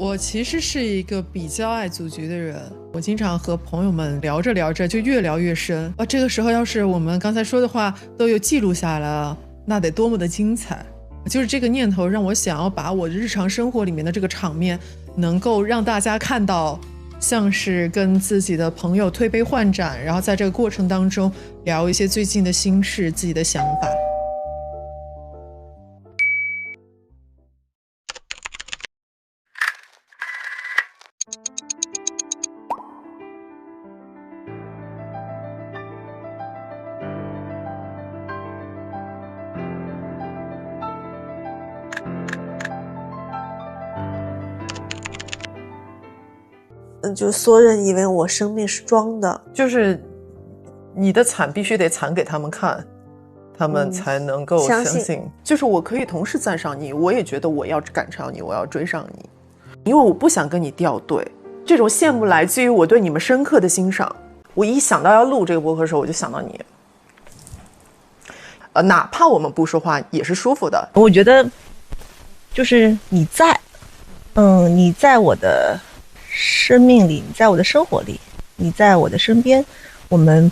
我其实是一个比较爱组局的人，我经常和朋友们聊着聊着就越聊越深这个时候要是我们刚才说的话都有记录下来了，那得多么的精彩。就是这个念头让我想要把我日常生活里面的这个场面能够让大家看到，像是跟自己的朋友推杯换盏，然后在这个过程当中聊一些最近的心事，自己的想法。就所有人以为我生命是装的，就是你的惨必须得惨给他们看，他们才能够相信。就是我可以同时赞赏你，我也觉得我要赶上你，我要追上你，因为我不想跟你掉队。这种羡慕来自于我对你们深刻的欣赏。我一想到要录这个播客的时候，我就想到你。哪怕我们不说话也是舒服的。我觉得就是你在，你在我的生命里，你在我的生活里，你在我的身边，我们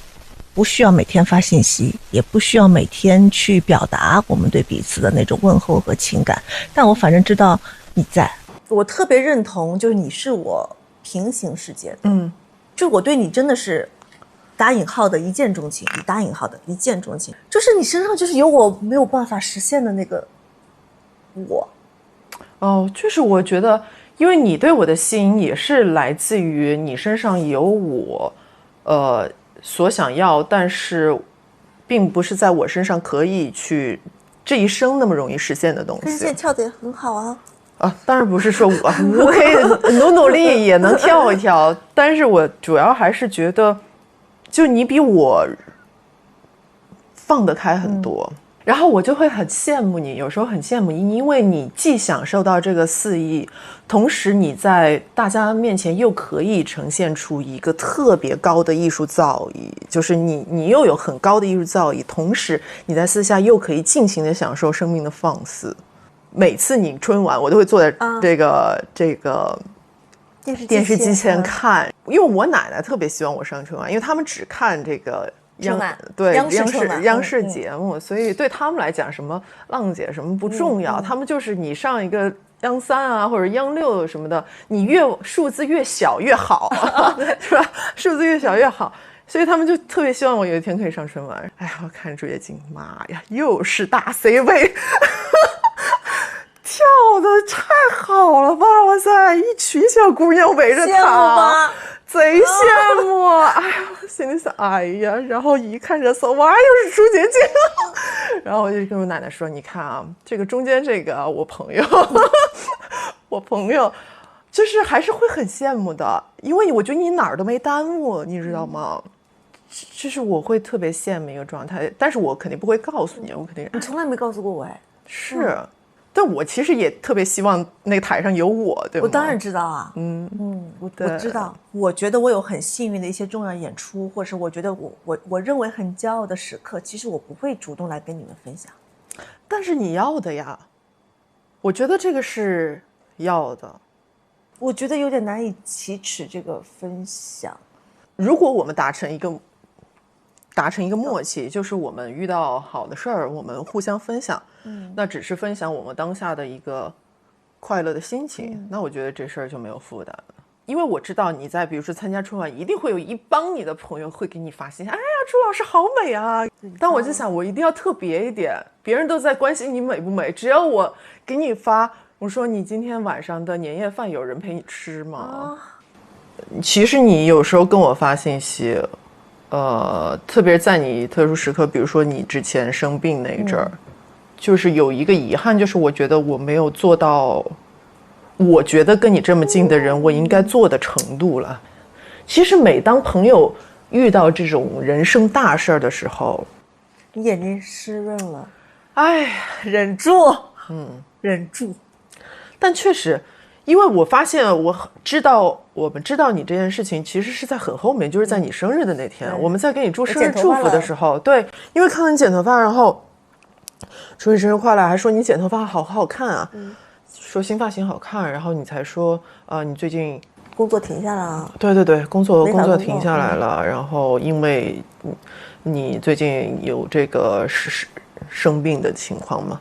不需要每天发信息，也不需要每天去表达我们对彼此的那种问候和情感，但我反正知道你在。我特别认同，就是你是我平行世界的，就我对你真的是打引号的一见钟情，打引号的一见钟情，就是你身上就是有我没有办法实现的那个我。就是我觉得因为你对我的吸引也是来自于你身上有我所想要，但是并不是在我身上可以去这一生那么容易实现的东西。但是现在跳得也很好啊。当然不是说我可以努力也能跳一跳，但是我主要还是觉得就你比我放得开很多，然后我就会很羡慕你，有时候很羡慕你，因为你既享受到这个肆意，同时你在大家面前又可以呈现出一个特别高的艺术造诣，就是你又有很高的艺术造诣，同时你在私下又可以尽情的享受生命的放肆。每次你春晚我都会坐在这个电视机前看，因为我奶奶特别希望我上春晚，因为他们只看这个央视节目，所以对他们来讲什么浪姐什么不重要，他们就是你上一个央三啊或者央六什么的，你数字越小越好是吧？数字越小越好，所以他们就特别希望我有一天可以上春晚。哎呀，我看朱叶静，妈呀，又是大 C 位跳的太好了吧！哇塞，一群小姑娘围着她，贼羡慕！哎呀，心里想，哎呀，然后一看热搜，哇，又是朱洁静，然后我就跟我奶奶说：“你看啊，这个中间这个我朋友，我朋友，就是还是会很羡慕的，因为我觉得你哪儿都没耽误，你知道吗？就是我会特别羡慕一个状态，但是我肯定不会告诉你，我肯定你从来没告诉过我哎，是。”但我其实也特别希望那个台上有我，对吗？我当然知道啊，我知道。我觉得我有很幸运的一些重要演出，或是我觉得我认为很骄傲的时刻，其实我不会主动来跟你们分享。但是你要的呀，我觉得这个是要的。我觉得有点难以启齿这个分享。如果我们达成一个默契，就是我们遇到好的事儿，我们互相分享，那只是分享我们当下的一个快乐的心情，那我觉得这事儿就没有负担了。因为我知道你在比如说参加春晚，一定会有一帮你的朋友会给你发信息，哎呀，朱老师好美啊！但我就想，我一定要特别一点，别人都在关心你美不美，只要我给你发，我说你今天晚上的年夜饭有人陪你吃吗？其实你有时候跟我发信息。特别在你特殊时刻，比如说你之前生病那一阵儿，就是有一个遗憾，就是我觉得我没有做到，我觉得跟你这么近的人我应该做的程度了。其实每当朋友遇到这种人生大事的时候，你眼睛湿润了，哎，忍住，忍住。但确实。因为我发现我们知道你这件事情其实是在很后面，就是在你生日的那天，我们在给你祝生日祝福的时候，对，因为看到你剪头发，然后祝你生日快乐，还说你剪头发好看啊，说新发型好看，然后你才说你最近工作停下了。对对对，工作没法工作停下来了，然后因为你最近有这个生病的情况嘛。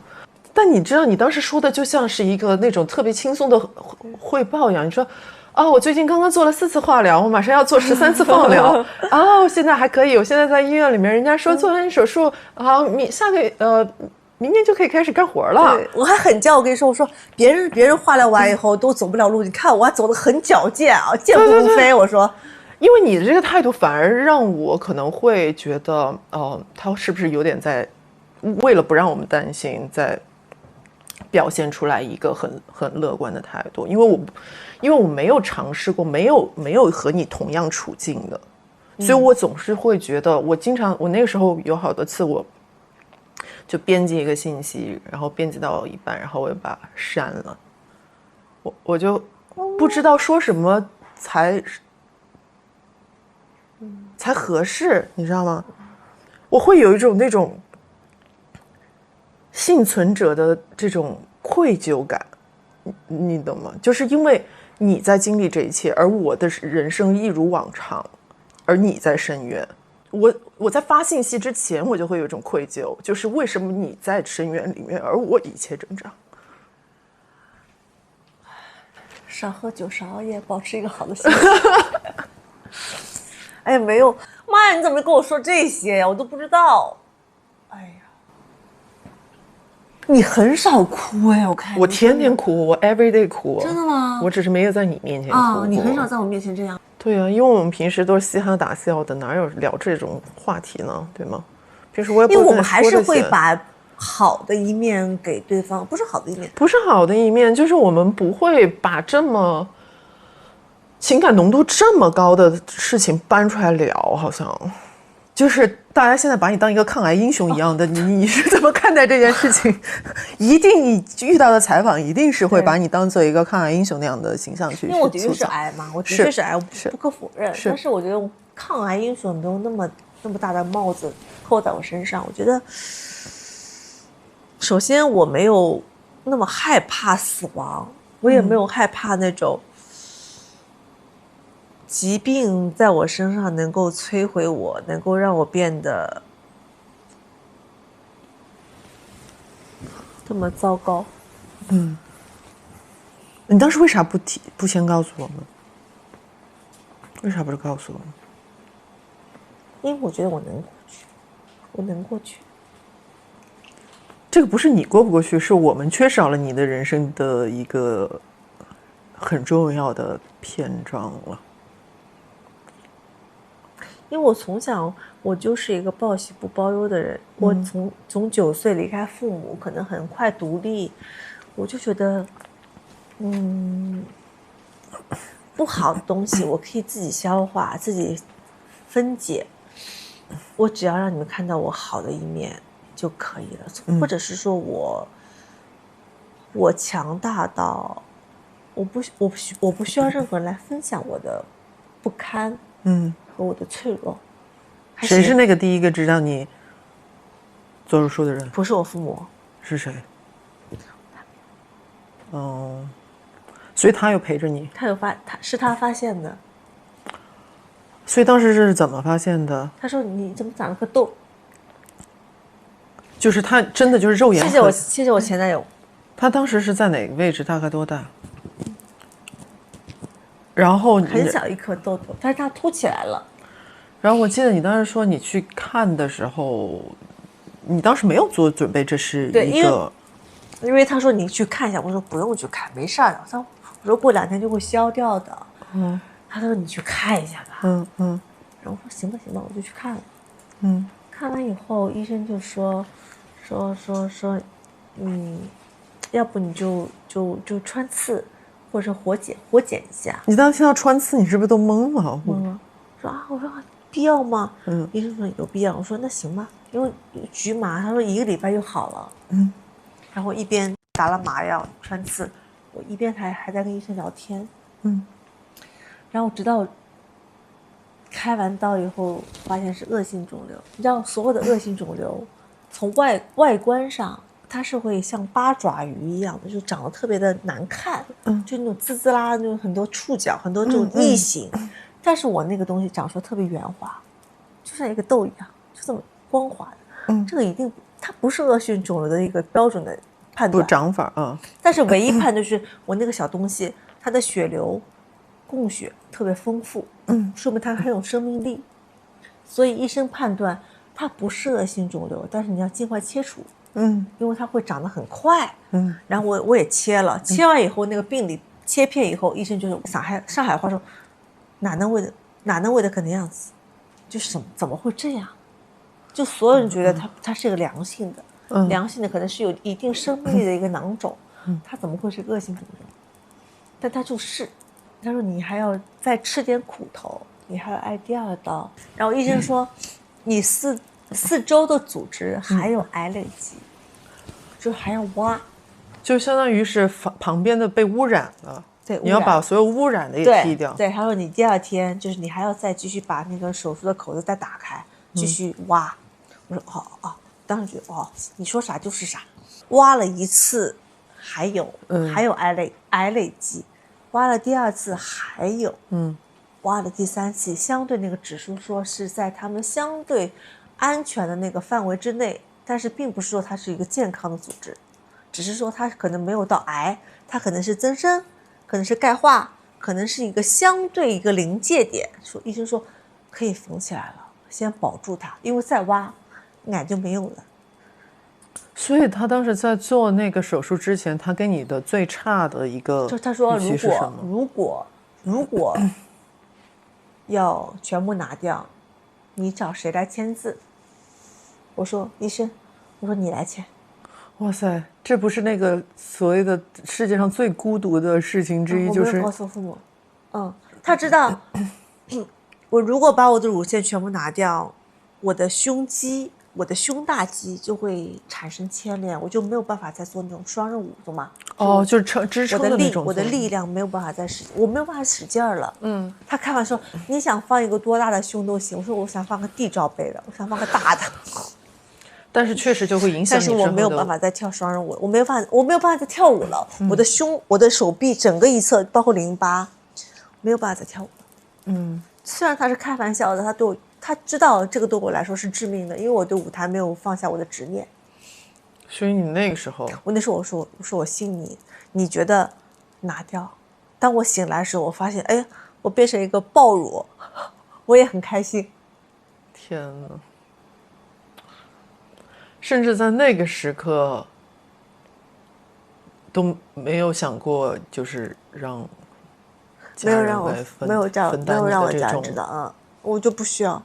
但你知道，你当时说的就像是一个那种特别轻松的汇报一样。你说，我最近刚刚做了4次化疗，我马上要做13次放疗。我现在还可以，我现在在医院里面，人家说做完手术，明年就可以开始干活了。对，我还很骄傲，我跟你说，我说别人化疗完以后都走不了路，你看我还走得很矫健啊，健步如飞。我说，因为你的这个态度反而让我可能会觉得，他是不是有点在为了不让我们担心，在表现出来一个很乐观的态度，因为我没有尝试过，没有和你同样处境的，所以我总是会觉得，我那个时候有好多次，我就编辑一个信息，然后编辑到一半，然后我就把它删了，我就不知道说什么才合适，你知道吗？我会有一种那种幸存者的这种愧疚感，你懂吗？就是因为你在经历这一切，而我的人生一如往常，而你在深渊。我在发信息之前，我就会有一种愧疚，就是为什么你在深渊里面，而我一切正常。少喝酒，少熬夜，保持一个好的心情。哎呀，没有，妈呀，你怎么跟我说这些呀？我都不知道。哎呀，你很少哭哎，我看我天天哭，我 every day 哭。真的吗？我只是没有在你面前哭过。你很少在我面前这样。对啊，因为我们平时都是嘻哈打笑的，哪有聊这种话题呢？对吗？平时我也不因为我们还是会把好的一面给对方，不是好的一面，不是好的一面，就是我们不会把这么情感浓度这么高的事情搬出来聊，好像就是大家现在把你当一个抗癌英雄一样的，你是怎么看待这件事情？一定你遇到的采访一定是会把你当做一个抗癌英雄那样的形象去，因为我的确是癌嘛，我的确是癌，我不可否认。但是我觉得抗癌英雄没有那么大的帽子扣在我身上。我觉得，首先我没有那么害怕死亡，我也没有害怕那种疾病在我身上能够摧毁我，能够让我变得这么糟糕。你当时为啥不先告诉我们？为啥不是告诉我们？因为我觉得我能过去，我能过去。这个不是你过不过去，是我们缺少了你的人生的一个很重要的篇章了。因为我从小我就是一个报喜不报忧的人，我从9岁离开父母，可能很快独立，我就觉得，不好的东西我可以自己消化，自己分解，我只要让你们看到我好的一面就可以了，或者是说我强大到我不需要任何人来分享我的不堪，和我的脆弱。谁是那个第一个知道你做手术的人？不是我父母。是谁？所以他有陪着你。他发现的。所以当时是怎么发现的？他说你怎么长了个痘？就是他真的就是肉眼。谢谢我前男友。他当时是在哪个位置？大概多大？然后很小一颗痘痘，但是它凸起来了。然后我记得你当时说你去看的时候，你当时没有做准备，这是一个。因为他说你去看一下，我说不用去看，没事儿的。我说过2天就会消掉的。他说你去看一下吧。然后我说行吧，我就去看了。看完以后，医生就说，要不你就穿刺，或者是活检一下。你当时听到穿刺，你是不是都懵了？懵了。我说必要吗？医生说有必要。我说那行吧，因为局麻，他说1个礼拜就好了。然后一边打了麻药穿刺，我一边还在跟医生聊天。然后直到开完刀以后，发现是恶性肿瘤。你知道，所有的恶性肿瘤，从外观上它是会像八爪鱼一样的，就长得特别的难看，就那种滋滋啦，那种很多触角，很多这种异形。但是我那个东西长出来特别圆滑，就像一个豆一样，就这么光滑的。这个一定它不是恶性肿瘤的一个标准的判断，不长法啊。但是唯一判就是我那个小东西，它的血流供血特别丰富，说明它很有生命力，所以医生判断它不是恶性肿瘤，但是你要尽快切除。因为它会长得很快。然后我也切了，切完以后那个病理切片以后，医生就是上海话说，哪能为的可能样子，就是怎么会这样？就所有人觉得它是一个良性的，良性的可能是有一定生命力的一个囊肿，它怎么会是恶性肿瘤？但它就是，他说你还要再吃点苦头，你还要挨第二刀。然后医生说，你四周的组织还有癌累积，就还要挖，就相当于是旁边的被污染了。对，你要把所有污染的也剔掉。对，他说你第二天就是你还要再继续把那个手术的口子再打开，继续挖。我说哦，当时觉得你说啥就是啥。挖了一次还有癌累积，挖了第二次还有，挖了第三次，相对那个指数说是在他们相对安全的那个范围之内，但是并不是说它是一个健康的组织，只是说它可能没有到癌，它可能是增生，可能是钙化，可能是一个相对一个临界点。说医生说可以缝起来了，先保住它，因为再挖癌就没有了。所以他当时在做那个手术之前，他给你的最差的一个就他说如果要全部拿掉，你找谁来签字？我说医生，我说你来签。哇塞，这不是那个所谓的世界上最孤独的事情之一，就是我没有告诉父母。他知道我如果把我的乳腺全部拿掉，我的胸肌，我的胸大肌就会产生牵连，我就没有办法再做那种双刃舞，懂吗？就是支撑的那种。我的力量没有办法再使，我没有办法使劲儿了。他开玩笑，你想放一个多大的胸都行。我说我想放个地罩杯的，我想放个大的。但是确实就会影响你。但是我没有办法再跳双人舞，我没有办法再跳舞了。我的胸、我的手臂整个一侧，包括淋巴，没有办法再跳舞了。虽然他是开玩笑的，他知道这个对我来说是致命的，因为我对舞台没有放下我的执念。所以你那个时候，我说我信你，你觉得拿掉？当我醒来的时候，我发现，哎，我变成一个爆乳，我也很开心。天哪！甚至在那个时刻都没有想过，就是让没有让我家人知道，我就不需要。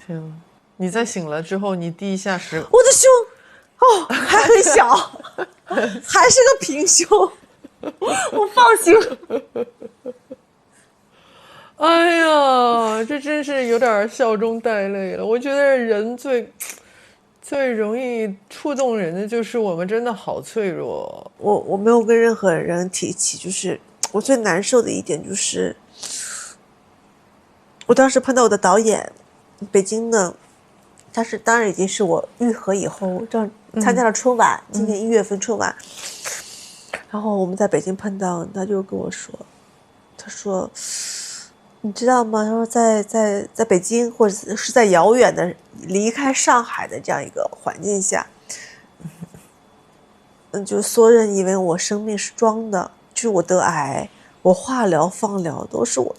天哪！你在醒了之后，你第一下是我的胸，还很小，还是个平胸，我放心了。哎呀，这真是有点笑中带泪了。我觉得人最容易触动人的就是我们真的好脆弱。我没有跟任何人提起，就是我最难受的一点就是，我当时碰到我的导演，北京的，他是当然已经是我愈合以后，参加了春晚，今年1月份春晚，然后我们在北京碰到，他就跟我说，他说。你知道吗？他说在北京或者是在遥远的离开上海的这样一个环境下，就所有人以为我生命是装的，就是我得癌，我化疗放疗都是我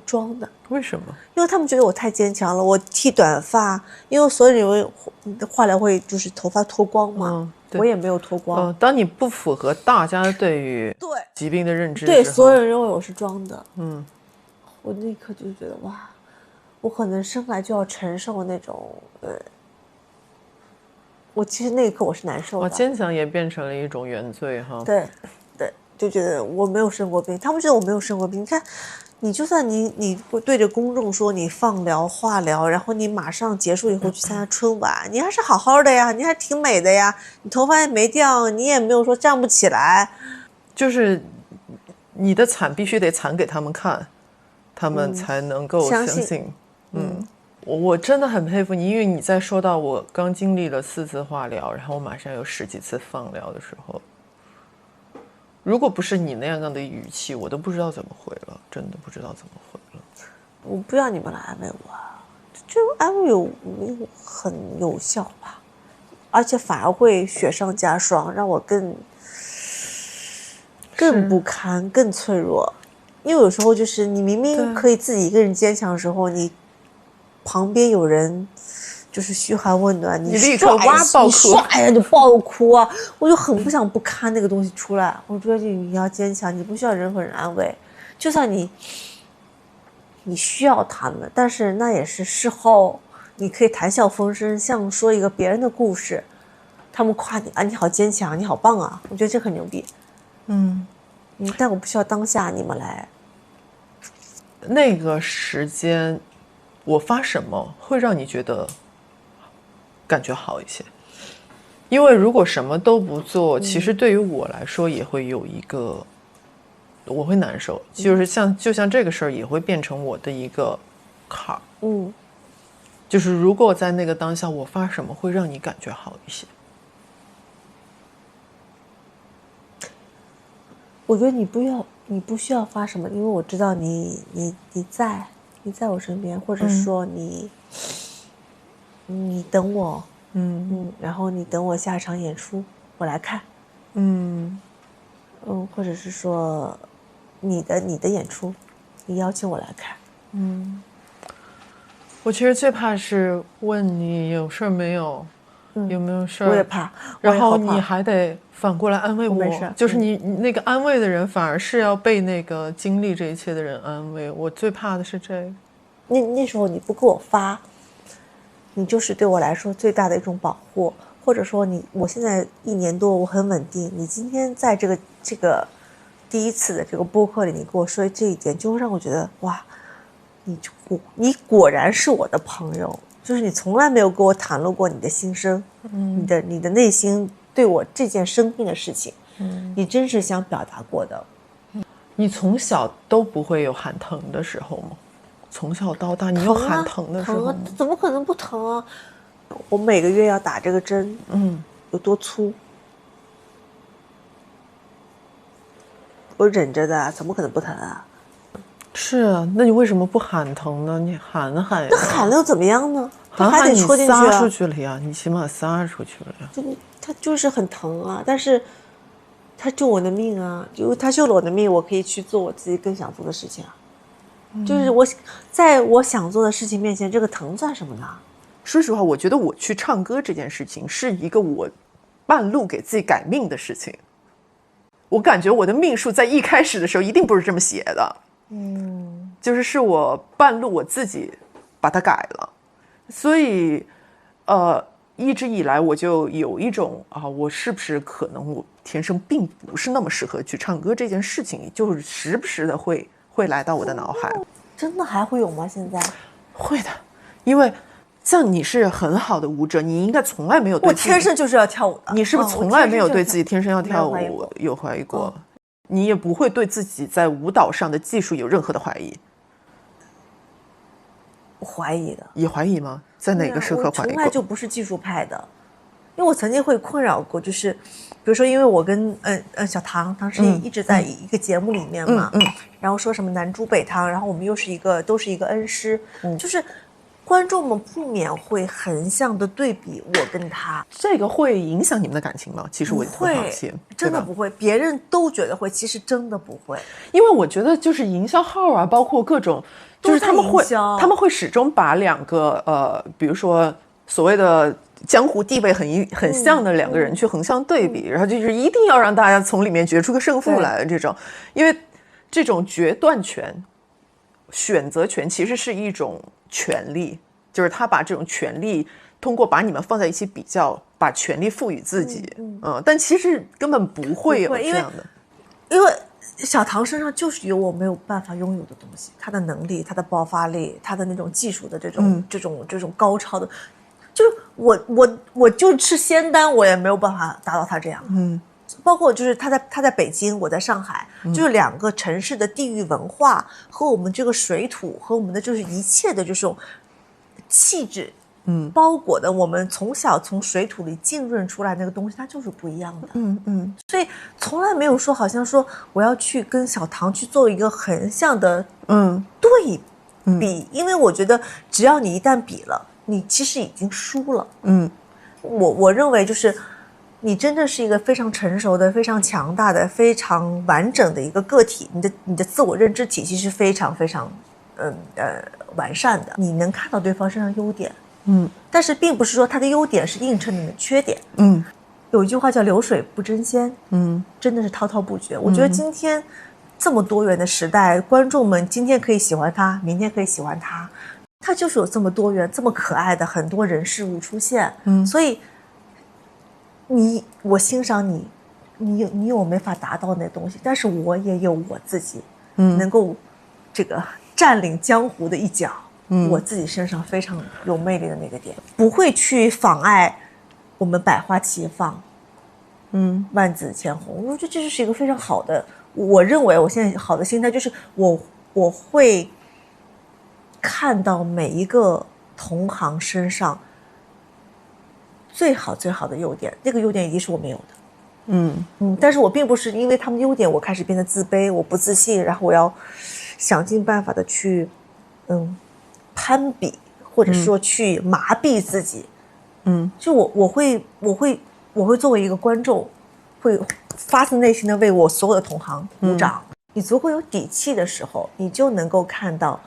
装的。为什么？因为他们觉得我太坚强了。我剃短发，因为所有人以为化疗会就是头发脱光嘛，我也没有脱光。当你不符合大家对于疾病的认知，对所有人认为我是装的，我那一刻就觉得哇，我可能生来就要承受那种我其实那一刻我是难受的。坚强也变成了一种原罪哈。对，就觉得我没有生过病，他们觉得我没有生过病。你看，你就算你对着公众说你放疗化疗，然后你马上结束以后去参加春晚，你还是好好的呀，你还挺美的呀，你头发也没掉，你也没有说站不起来，就是你的惨必须得惨给他们看。他们才能够相信。我真的很佩服你，因为你在说到我刚经历了4次化疗，然后我马上有10几次放疗的时候，如果不是你那样的语气，我都不知道怎么回了，真的不知道怎么回了。我不要你们来安慰我，这安慰我很有效吧，而且反而会雪上加霜，让我更不堪，更脆弱。因为有时候就是你明明可以自己一个人坚强的时候，你旁边有人就是嘘寒问暖，你立刻哇爆哭，唰呀就爆哭啊！我就很不想不堪那个东西出来。我觉得你要坚强，你不需要任何人安慰，就算你需要他们，但是那也是事后，你可以谈笑风生，像说一个别人的故事，他们夸你啊，你好坚强，你好棒啊！我觉得这很牛逼。但我不需要当下你们来。那个时间，我发什么会让你觉得感觉好一些？因为如果什么都不做，其实对于我来说也会有一个，我会难受，就像这个事儿也会变成我的一个坎儿。就是如果在那个当下，我发什么会让你感觉好一些？我觉得你不需要发什么，因为我知道你在我身边，或者说你等我，然后你等我下场演出，我来看，或者是说你的演出，你邀请我来看，我其实最怕是问你有事儿没有，有没有事儿？我也怕，然后你还得反过来安慰我，没事，就是你那个安慰的人反而是要被那个经历这一切的人安慰。我最怕的是这个。那时候你不给我发，你就是对我来说最大的一种保护，或者说我现在1年多我很稳定，你今天在这个第一次的这个播客里，你跟我说这一点，就会让我觉得哇，你果然是我的朋友。就是你从来没有跟我袒露过你的心声，你的内心对我这件生病的事情，你真是想表达过的。你从小都不会有喊疼的时候吗？从小到大你有喊疼的时候吗？疼啊，怎么可能不疼啊？我每个月要打这个针，有多粗？我忍着的，怎么可能不疼啊？是啊，那你为什么不喊疼呢？你喊呀！那喊了又怎么样呢？喊得戳进去啊！你撒出去了呀，你起码撒出去了呀。他就是很疼啊，但是他救我的命啊！就他救了我的命，我可以去做我自己更想做的事情啊。就是在我想做的事情面前，这个疼算什么呢？说实话，我觉得我去唱歌这件事情是一个我半路给自己改命的事情。我感觉我的命数在一开始的时候一定不是这么写的。就是我半路我自己把它改了，所以一直以来我就有一种我是不是可能我天生并不是那么适合去唱歌这件事情，就是时不时的会来到我的脑海。真的还会有吗？现在会的，因为像你是很好的舞者，你应该从来没有对我天生就是要跳舞的。你是不是从来没有对自己天生要跳舞有怀疑过？你也不会对自己在舞蹈上的技术有任何的怀疑？我怀疑的。也怀疑吗？在哪个时刻怀疑过？我从来就不是技术派的，因为我曾经会困扰过，就是比如说，因为我跟小唐当时一直在一个节目里面嘛，然后说什么南猪北汤，然后我们又是都是一个恩师，就是观众们不免会横向的对比我跟他。这个会影响你们的感情吗？其实我很好奇，真的不会，别人都觉得会，其实真的不会，因为我觉得就是营销号啊，包括各种，就是他们会始终把两个比如说所谓的江湖地位很像的两个人去横向对比，然后就是一定要让大家从里面决出个胜负来，这种，因为这种决断权、选择权其实是一种权利，就是他把这种权利通过把你们放在一起比较，把权利赋予自己，但其实根本不会有这样的，因为小唐身上就是有我没有办法拥有的东西，他的能力，他的爆发力，他的那种技术的这种高超的，就是我就吃仙丹，我也没有办法达到他这样，包括就是他在北京，我在上海，就是两个城市的地域文化和我们这个水土和我们的就是一切的这种气质，包裹的我们从小从水土里浸润出来那个东西，它就是不一样的。所以从来没有说好像说我要去跟小唐去做一个横向的对比，因为我觉得只要你一旦比了，你其实已经输了。我认为就是你真正是一个非常成熟的、非常强大的、非常完整的一个个体，你的自我认知体系是非常非常完善的，你能看到对方身上优点，但是并不是说他的优点是映衬你的缺点。有一句话叫流水不争先，真的是滔滔不绝。我觉得今天这么多元的时代，观众们今天可以喜欢他，明天可以喜欢他，他就是有这么多元、这么可爱的很多人事物出现。所以我欣赏你，你有没法达到那东西，但是我也有我自己，能够这个占领江湖的一角。我自己身上非常有魅力的那个点，不会去妨碍我们百花齐放，万紫千红。我觉得这就是一个非常好的，我认为我现在好的心态就是我会看到每一个同行身上最好的优点，这个优点一定是我没有的。但是我并不是因为他们优点我开始变得自卑，我不自信，然后我要想尽办法的去攀比，或者说去麻痹自己。就我会作为一个观众，会发自内心的为我所有的同行鼓掌。你足够有底气的时候，你就能够看到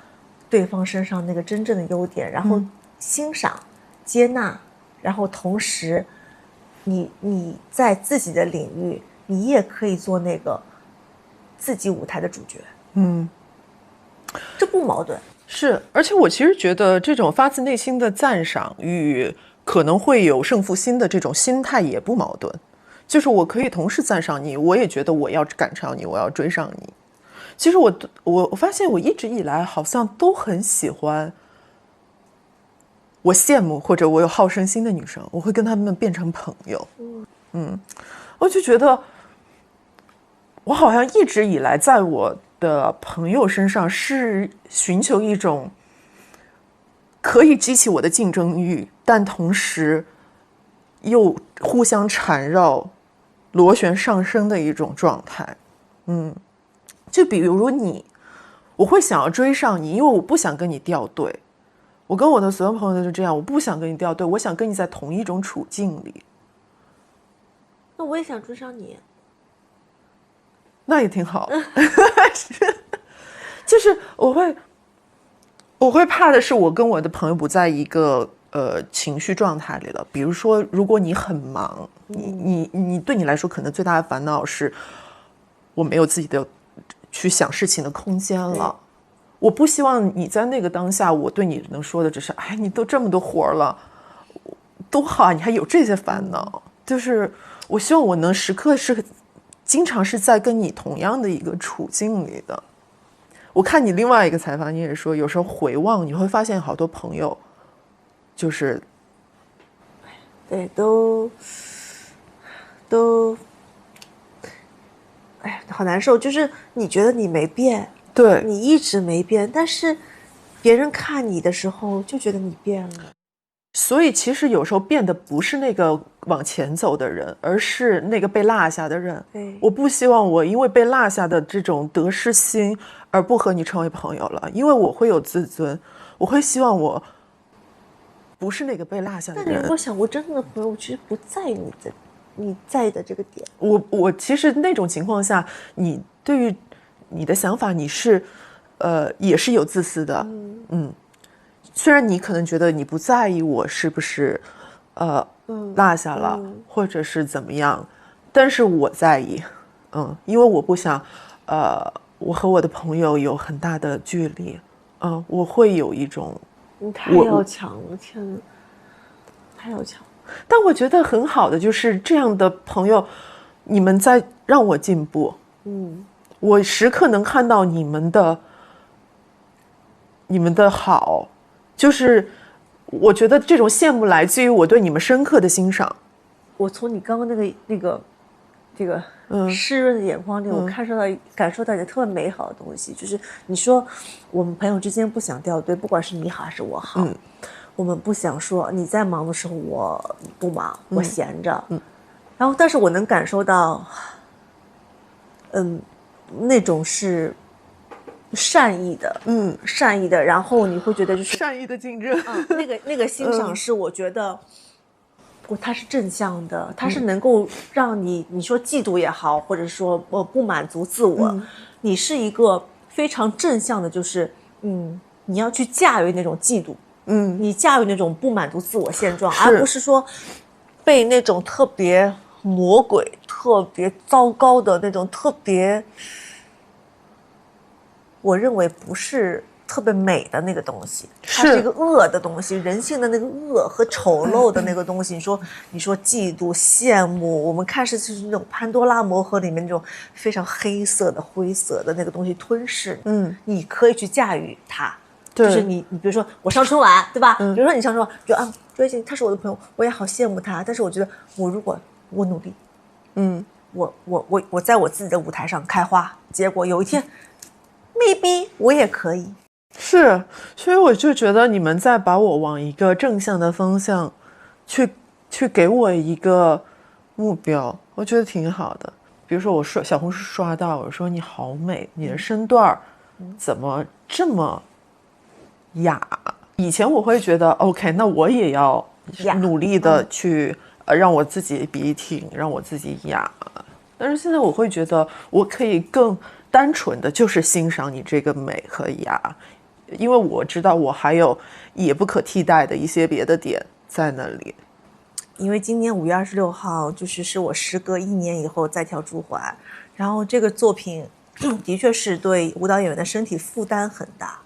对方身上那个真正的优点，然后欣赏、接纳，然后同时你在自己的领域，你也可以做那个自己舞台的主角。这不矛盾。是，而且我其实觉得这种发自内心的赞赏与可能会有胜负心的这种心态也不矛盾。就是我可以同时赞赏你，我也觉得我要赶上你，我要追上你。其实我发现我一直以来好像都很喜欢我羡慕或者我有好胜心的女生，我会跟她们变成朋友。我就觉得我好像一直以来在我的朋友身上是寻求一种可以激起我的竞争欲，但同时又互相缠绕、螺旋上升的一种状态。就比如我会想要追上你，因为我不想跟你掉队。我跟我的所有朋友都是这样，我不想跟你掉队，我想跟你在同一种处境里。那我也想追上你。那也挺好。就是我会怕的是，我跟我的朋友不在一个情绪状态里了。比如说，如果你很忙，你对你来说可能最大的烦恼是，我没有自己的去想事情的空间了。我不希望你在那个当下，我对你能说的只是，哎，你都这么多活了，多好啊，你还有这些烦恼。就是我希望我能时刻是经常是在跟你同样的一个处境里的。我看你另外一个采访，你也说有时候回望你会发现好多朋友就是对都哎呀好难受，就是你觉得你没变，对你一直没变，但是别人看你的时候就觉得你变了。所以其实有时候变的不是那个往前走的人，而是那个被落下的人。我不希望我因为被落下的这种得失心而不和你成为朋友了，因为我会有自尊，我会希望我不是那个被落下的人。但你有没有想过，真正的朋友其实不在你在的这个点。我其实那种情况下，你对于你的想法，你是也是有自私的。虽然你可能觉得你不在意我是不是落下了，或者是怎么样，但是我在意。因为我不想我和我的朋友有很大的距离。我会有一种你太要强了，天哪，太要强了。但我觉得很好的就是这样的朋友，你们在让我进步。我时刻能看到你们的好，就是我觉得这种羡慕来自于我对你们深刻的欣赏。我从你刚刚这个湿润的眼光里，我感受到一个特别美好的东西，就是你说我们朋友之间不想掉队，不管是你好还是我好。我们不想说你在忙的时候我不忙，我闲着，然后但是我能感受到，那种是善意的，善意的，然后你会觉得就是善意的竞争，那个欣赏是我觉得，它是正向的，它是能够让你说嫉妒也好，或者说不满足自我，你是一个非常正向的，就是你要去驾驭那种嫉妒，你驾驭那种不满足自我现状，而不是说被那种特别魔鬼、特别糟糕的那种特别。我认为不是特别美的那个东西，它是一个恶的东西，人性的那个恶和丑陋的那个东西。你说嫉妒、羡慕，我们看似就是那种潘多拉魔盒里面那种非常黑色的、灰色的那个东西吞噬。你可以去驾驭它。就是你比如说我上春晚，对吧？比如说你上春晚，就朱叶静他是我的朋友，我也好羡慕他。但是我觉得如果我努力，我在我自己的舞台上开花，结果有一天。maybe 我也可以，是，所以我就觉得你们在把我往一个正向的方向去给我一个目标，我觉得挺好的。比如说我小红书刷到，我说你好美，你的身段怎么这么雅？以前我会觉得 OK， 那我也要努力的去让我自己笔挺，让我自己雅。但是现在我会觉得我可以更单纯的就是欣赏你这个美和雅，因为我知道我还有也不可替代的一些别的点在那里。因为今年5月26号是我时隔1年以后再跳朱鹮，然后这个作品的确是对舞蹈演员的身体负担很大，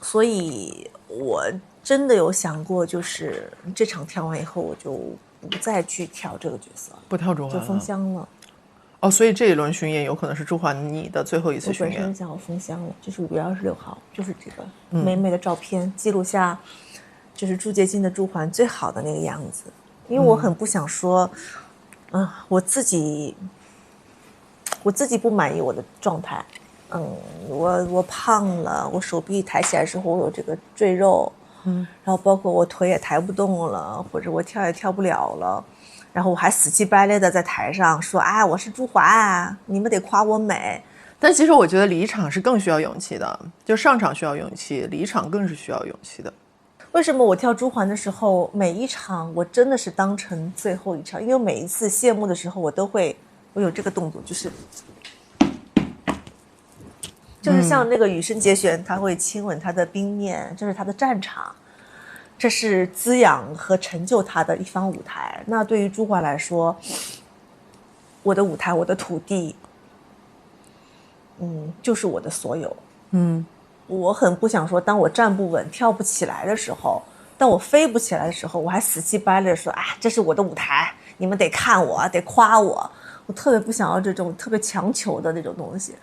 所以我真的有想过，就是这场跳完以后我就不再去跳这个角色，不跳朱鹮了，就封箱了。所以这一轮巡演有可能是朱鹮你的最后一次巡演。我本身想我封箱了，就是5月26号，就是这个美美的照片，记录下就是朱洁静的朱鹮最好的那个样子。因为我很不想说，我自己不满意我的状态，我胖了，我手臂抬起来的时候我有这个赘肉，然后包括我腿也抬不动了，或者我跳也跳不了了。然后我还死乞白赖的在台上说，我是朱鹮，你们得夸我美。但其实我觉得离场是更需要勇气的，就上场需要勇气，离场更是需要勇气的。为什么我跳朱鹮的时候，每一场我真的是当成最后一场？因为每一次谢幕的时候，我有这个动作，就是像那个羽生结弦，他会亲吻他的冰面，这是他的战场。这是滋养和成就他的一方舞台。那对于朱鹮来说，我的舞台，我的土地，就是我的所有。我很不想说，当我站不稳、跳不起来的时候，当我飞不起来的时候，我还死乞白赖的说，这是我的舞台，你们得看我，得夸我。我特别不想要这种特别强求的那种东西。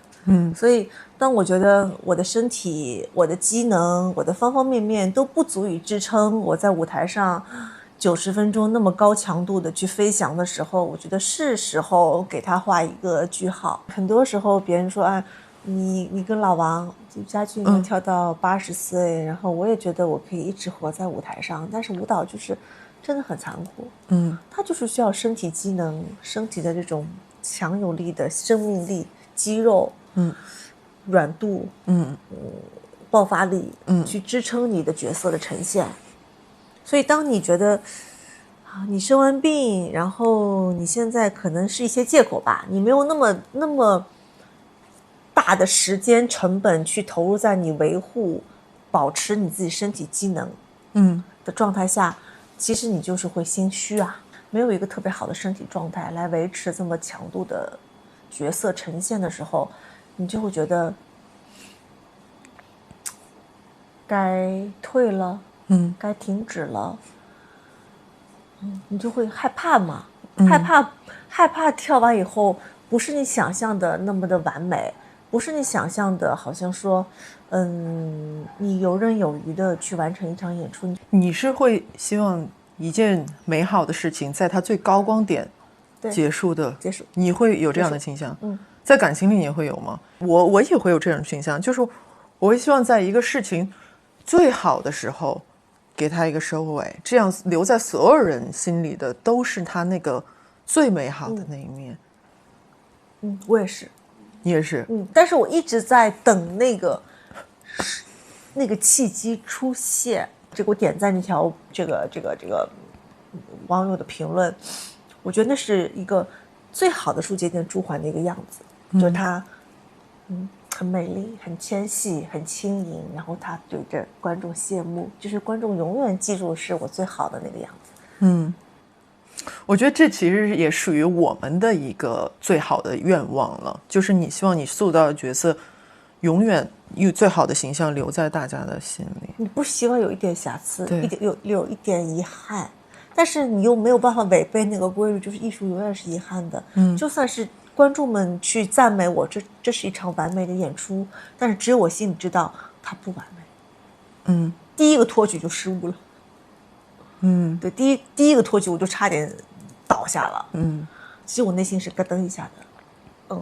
所以当我觉得我的身体、我的机能、我的方方面面都不足以支撑我在舞台上90分钟那么高强度的去飞翔的时候，我觉得是时候给他画一个句号。很多时候别人说，你跟老王家俊能跳到80岁，然后我也觉得我可以一直活在舞台上，但是舞蹈就是真的很残酷。它就是需要身体机能、身体的这种强有力的生命力、肌肉。软度，爆发力，去支撑你的角色的呈现。所以当你觉得你生完病，然后你现在可能是一些借口吧，你没有那么大的时间成本去投入在你维护、保持你自己身体机能的状态下，其实你就是会心虚没有一个特别好的身体状态来维持这么强度的角色呈现的时候，你就会觉得该退了，该停止了，你就会害怕嘛，害怕跳完以后不是你想象的那么的完美，不是你想象的好像说，你游刃有余的去完成一场演出。你是会希望一件美好的事情在它最高光点结束，你会有这样的倾向？在感情里也会有吗？我也会有这种倾向，就是我会希望在一个事情最好的时候给他一个收尾，这样留在所有人心里的都是他那个最美好的那一面。我也是，你也是。但是我一直在等那个契机出现。这个我点赞那条这个网友的评论，我觉得那是一个最好的书接见朱桓的一个样子，就是他很美丽，很纤细，很轻盈，然后他对着观众谢幕，就是观众永远记住是我最好的那个样子。我觉得这其实也属于我们的一个最好的愿望了，就是你希望你塑造的角色永远有最好的形象留在大家的心里。你不希望有一点瑕疵，有一点遗憾，但是你又没有办法违背那个规律，就是艺术永远是遗憾的。就算是观众们去赞美我，这是一场完美的演出，但是只有我心里知道它不完美。第一个托举就失误了。对，第一个托举我就差点倒下了。其实我内心是咯噔一下的。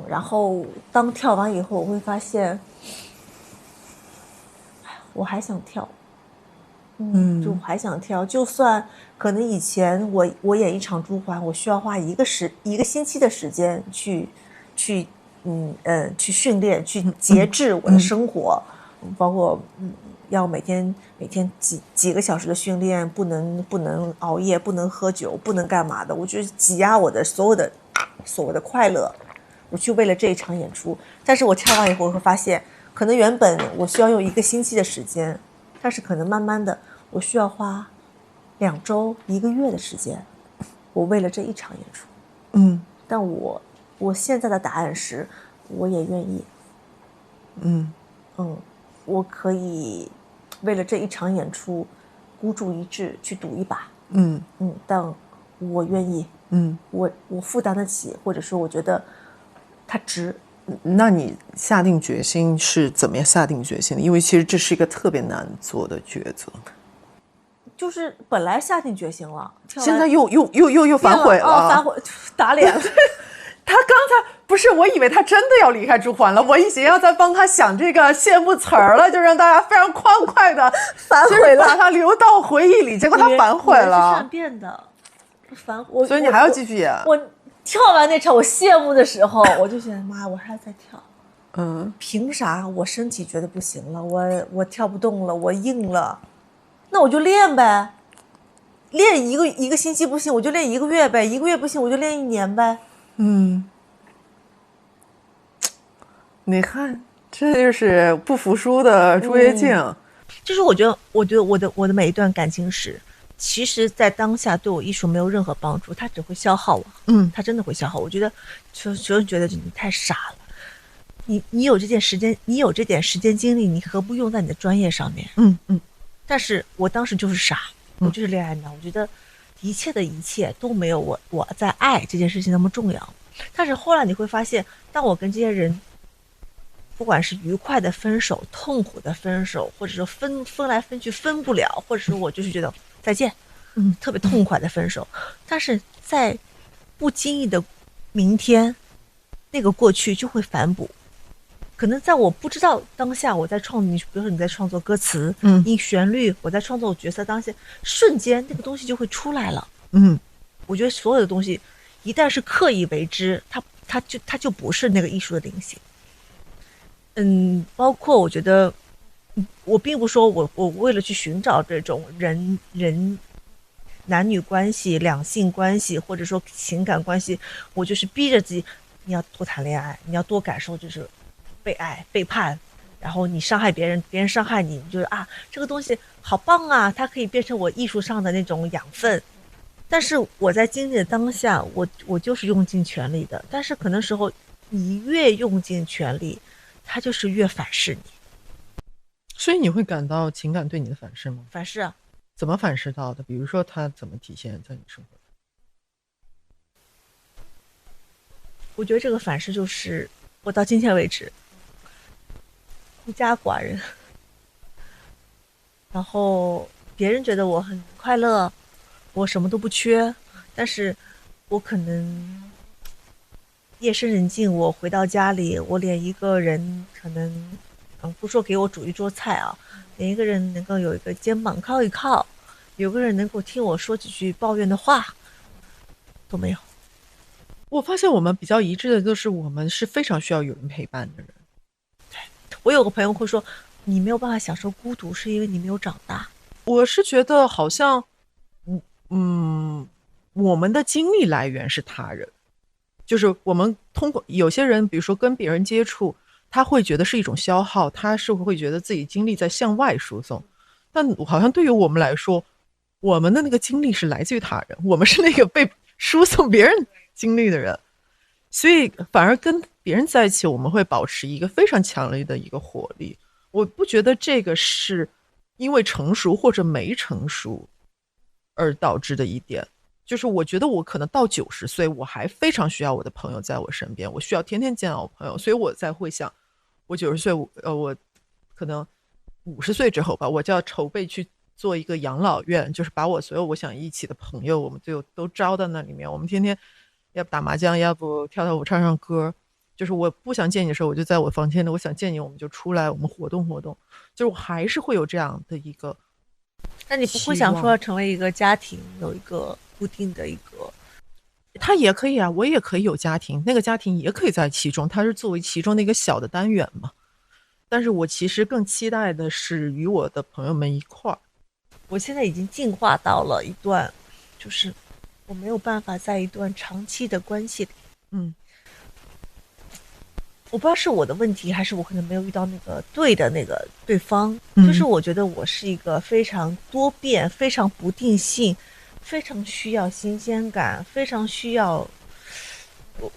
然后当跳完以后，我会发现，我还想跳。就我还想跳，就算可能以前我演一场朱桓，我需要花一个星期的时间去训练，去节制我的生活，包括要每天几个小时的训练，不能熬夜，不能喝酒，不能干嘛的。我觉得挤压我的所有的快乐，我去为了这一场演出。但是我跳完以后，我会发现，可能原本我需要用1个星期的时间，但是可能慢慢的，我需要花2周、1个月的时间，我为了这一场演出。但我现在的答案是，我也愿意。我可以为了这一场演出孤注一掷去赌一把。但我愿意。我负担得起，或者说我觉得它值。那你下定决心是怎么样下定决心的？因为其实这是一个特别难做的抉择。就是本来下定决心了，现在又反悔了。反悔打脸了。他刚才不是，我以为他真的要离开朱桓了，我已经要在帮他想这个谢幕词儿了，就让大家非常欢快的反悔了，把他留到回忆里。结果他反悔了，是善变的，反悔。所以你还要继续演。我跳完那场，我谢幕的时候，我就觉得妈，我还在跳。凭啥？我身体觉得不行了，我跳不动了，我硬了，那我就练呗。练一个星期不行，我就练1个月呗；1个月不行，我就练1年呗。你看，这就是不服输的朱约静。就是我觉得我的每一段感情史，其实在当下对我艺术没有任何帮助，它只会消耗我。它真的会消耗我。我觉得所有人觉得你太傻了，你有这点时间，你有这点时间精力，你何不用在你的专业上面？但是我当时就是傻，我就是恋爱脑，我觉得一切的一切都没有我在爱这件事情那么重要。但是后来你会发现，当我跟这些人，不管是愉快的分手、痛苦的分手，或者说分来分去分不了，或者说我就是觉得再见，特别痛快的分手。但是在不经意的明天，那个过去就会反哺。可能在我不知道当下，我在创，比如说你在创作歌词，你旋律，我在创作角色当下，瞬间那个东西就会出来了。我觉得所有的东西，一旦是刻意为之，它就不是那个艺术的灵性。包括我觉得，我并不说我为了去寻找这种人男女关系、两性关系，或者说情感关系，我就是逼着自己，你要多谈恋爱，你要多感受，就是被爱、背叛，然后你伤害别人，别人伤害你，就是这个东西好棒啊，它可以变成我艺术上的那种养分。但是我在经历的当下，我就是用尽全力的，但是可能时候你越用尽全力，它就是越反噬你。所以你会感到情感对你的反噬吗？反噬啊。怎么反噬到的？比如说它怎么体现在你生活中？我觉得这个反噬就是我到今天为止孤家寡人，然后别人觉得我很快乐，我什么都不缺，但是我可能夜深人静，我回到家里，我连一个人可能不说给我煮一桌菜啊，连一个人能够有一个肩膀靠一靠，有个人能够听我说几句抱怨的话都没有。我发现我们比较一致的就是我们是非常需要有人陪伴的人。我有个朋友会说，你没有办法享受孤独，是因为你没有长大。我是觉得好像，我们的精力来源是他人，就是我们通过有些人，比如说跟别人接触，他会觉得是一种消耗，他是会觉得自己精力在向外输送，但好像对于我们来说，我们的那个精力是来自于他人，我们是那个被输送别人精力的人，所以反而跟别人在一起，我们会保持一个非常强烈的一个活力。我不觉得这个是因为成熟或者没成熟而导致的一点，就是我觉得我可能到90岁，我还非常需要我的朋友在我身边，我需要天天见到我朋友，所以我才会想，我90岁，我可能50岁之后吧，我就要筹备去做一个养老院，就是把我所有我想一起的朋友，我们就都招到那里面，我们天天要不打麻将，要不跳跳舞、唱唱歌。就是我不想见你的时候，我就在我房间里；我想见你，我们就出来，我们活动活动。就是我还是会有这样的一个。那你不会想说要成为一个家庭，有一个固定的一个？他也可以啊，我也可以有家庭，那个家庭也可以在其中，它是作为其中的一个小的单元嘛。但是我其实更期待的是与我的朋友们一块儿。我现在已经进化到了一段，就是我没有办法在一段长期的关系里，我不知道是我的问题，还是我可能没有遇到那个对的那个对方。就是我觉得我是一个非常多变、非常不定性、非常需要新鲜感、非常需要。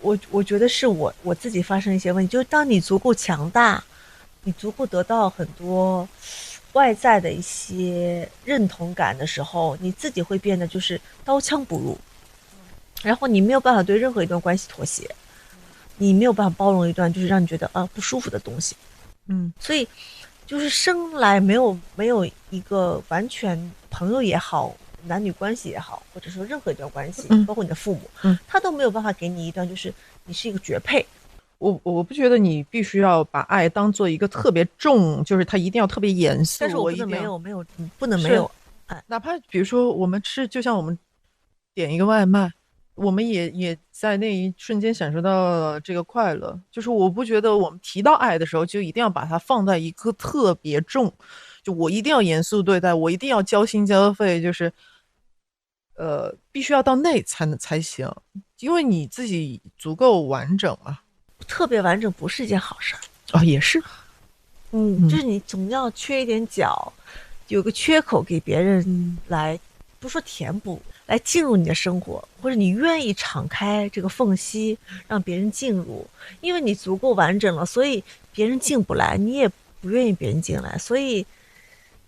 我觉得是我自己发生一些问题，就是当你足够强大，你足够得到很多外在的一些认同感的时候，你自己会变得就是刀枪不入，然后你没有办法对任何一段关系妥协。你没有办法包容一段就是让你觉得不舒服的东西，所以就是生来没有一个完全朋友也好，男女关系也好，或者说任何一段关系，包括你的父母，他都没有办法给你一段就是你是一个绝配。我不觉得你必须要把爱当做一个特别重，就是他一定要特别严肃。但是我不能不能没有爱，哪怕比如说我们吃，就像我们点一个外卖。我们也在那一瞬间享受到了这个快乐，就是我不觉得我们提到爱的时候就一定要把它放在一个特别重，就我一定要严肃对待，我一定要交心交肺，就是必须要到那才行，因为你自己足够完整啊。特别完整不是一件好事啊，也是，就是你总要缺一点角，有个缺口给别人来，不说填补。来进入你的生活，或者你愿意敞开这个缝隙让别人进入，因为你足够完整了，所以别人进不来，你也不愿意别人进来，所以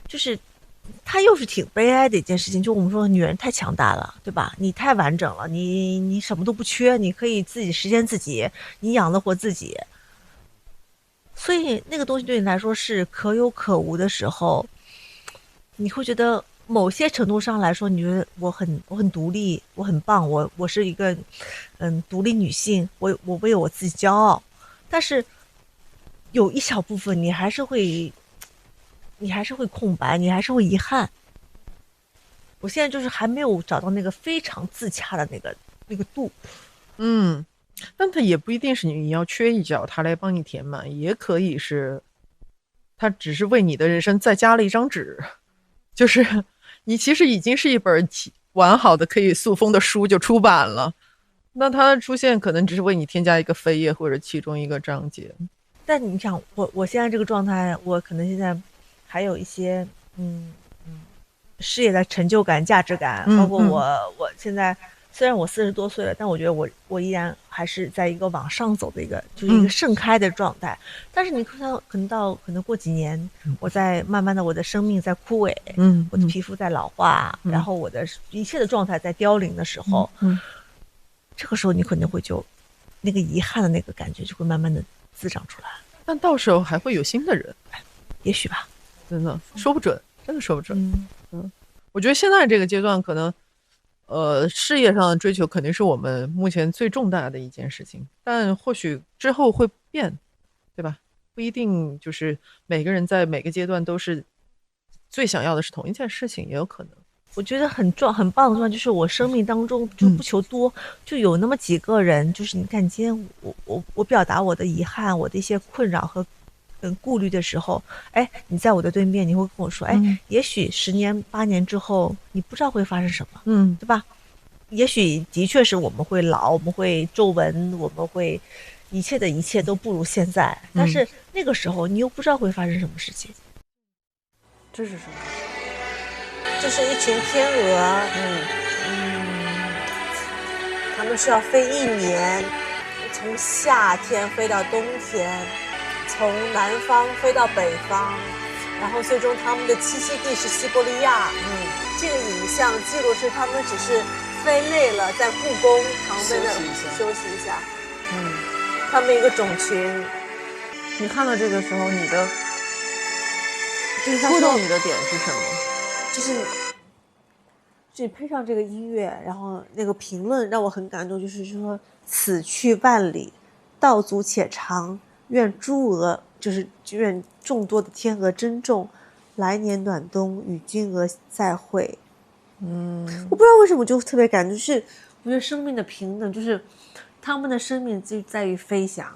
就是它又是挺悲哀的一件事情。就我们说女人太强大了，对吧？你太完整了，你什么都不缺，你可以自己实现自己，你养得活自己，所以那个东西对你来说是可有可无的时候，你会觉得某些程度上来说，你觉得我很独立，我很棒，我是一个独立女性，我为我自己骄傲。但是有一小部分你还是会空白，你还是会遗憾。我现在就是还没有找到那个非常自洽的那个度。但它也不一定是你要缺一角，它来帮你填满，也可以是它只是为你的人生再加了一张纸，就是你其实已经是一本完好的可以塑封的书就出版了，那它出现可能只是为你添加一个扉页或者其中一个章节。但你想我现在这个状态，我可能现在还有一些事业的成就感、价值感，包括我现在虽然我40多岁了，但我觉得我依然还是在一个往上走的就是一个盛开的状态。但是你可能过几年，我在慢慢的我的生命在枯萎，我的皮肤在老化，然后我的一切的状态在凋零的时候，这个时候你可能会就那个遗憾的那个感觉就会慢慢的滋长出来。但到时候还会有新的人，也许吧，真的说不准，真的说不准。我觉得现在这个阶段可能事业上的追求肯定是我们目前最重大的一件事情，但或许之后会变，对吧？不一定就是每个人在每个阶段都是最想要的是同一件事情，也有可能。我觉得很棒的地方就是我生命当中就不求多，就有那么几个人，就是你看今天我表达我的遗憾，我的一些困扰和顾虑的时候，哎，你在我的对面，你会跟我说，哎，也许10年8年之后，你不知道会发生什么，对吧？也许的确是我们会老，我们会皱纹，我们会一切的一切都不如现在，但是那个时候你又不知道会发生什么事情。这是什么？这是一群天鹅，它们需要飞1年，从夏天飞到冬天，从南方飞到北方，然后最终它们的栖息地是西伯利亚。这个影像记录是它们只是飞累了，在故宫旁边的休息一下。它们一个种群。你看到这个时候，你的就是触动你的点是什么？就是配上这个音乐，然后那个评论让我很感动，就是说此去万里，道阻且长，愿众多的天鹅珍重，来年暖冬与君鹅再会。我不知道为什么就特别感动，就是我觉得生命的平等，就是他们的生命就在于飞翔，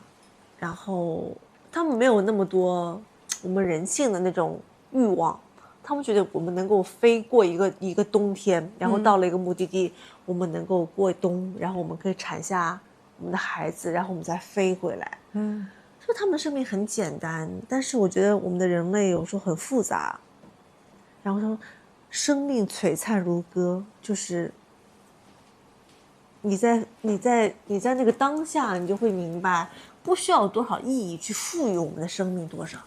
然后他们没有那么多我们人性的那种欲望。他们觉得我们能够飞过一个冬天，然后到了一个目的地，我们能够过冬，然后我们可以产下我们的孩子，然后我们再飞回来。说他们的生命很简单，但是我觉得我们的人类有时候很复杂。然后说，生命璀璨如歌，就是你在那个当下，你就会明白。不需要有多少意义去赋予我们的生命多少，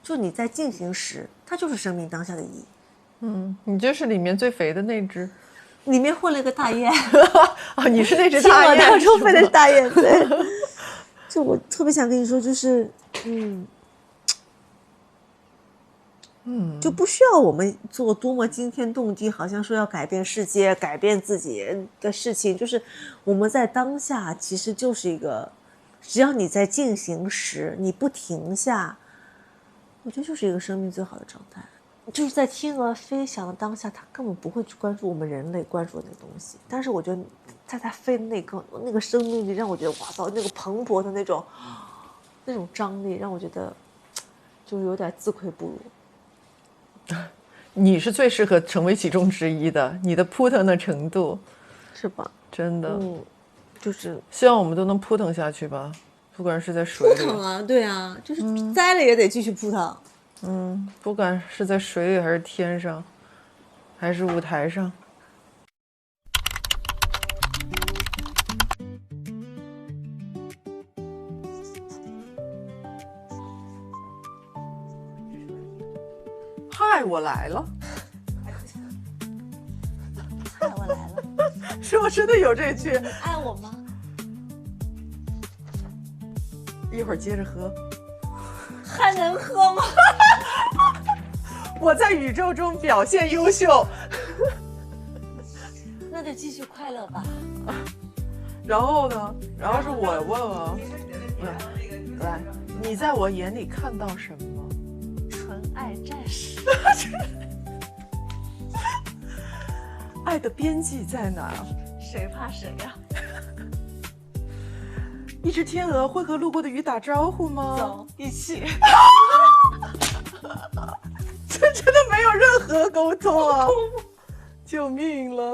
就你在进行时，它就是生命当下的意义。你就是里面最肥的那只，里面混了一个大雁啊，你是那只大雁，当中飞的大雁，对。就我特别想跟你说，就是就不需要我们做多么惊天动地，好像说要改变世界、改变自己的事情，就是我们在当下其实就是一个。只要你在进行时，你不停下，我觉得就是一个生命最好的状态。就是在天鹅飞翔的当下，它根本不会去关注我们人类关注的那个东西。但是我觉得，在它飞的那个生命力，让我觉得哇操，那个蓬勃的那种张力，让我觉得就是有点自愧不如。你是最适合成为其中之一的，你的扑腾的程度，是吧？真的。就是希望我们都能扑腾下去吧，不管是在水里，扑腾啊，对啊，就是栽了也得继续扑腾。不管是在水里还是天上，还是舞台上。嗨，我来了。嗨，我来了。是不是真的有这句？你爱我吗？一会儿接着喝。还能喝吗？我在宇宙中表现优秀。那就继续快乐吧。然后呢？然后是我问啊，来，你在我眼里看到什么？纯爱战士。爱的边际在哪？谁怕谁呀？一只天鹅会和路过的鱼打招呼吗？走，一起。这真的没有任何沟通啊！救命了！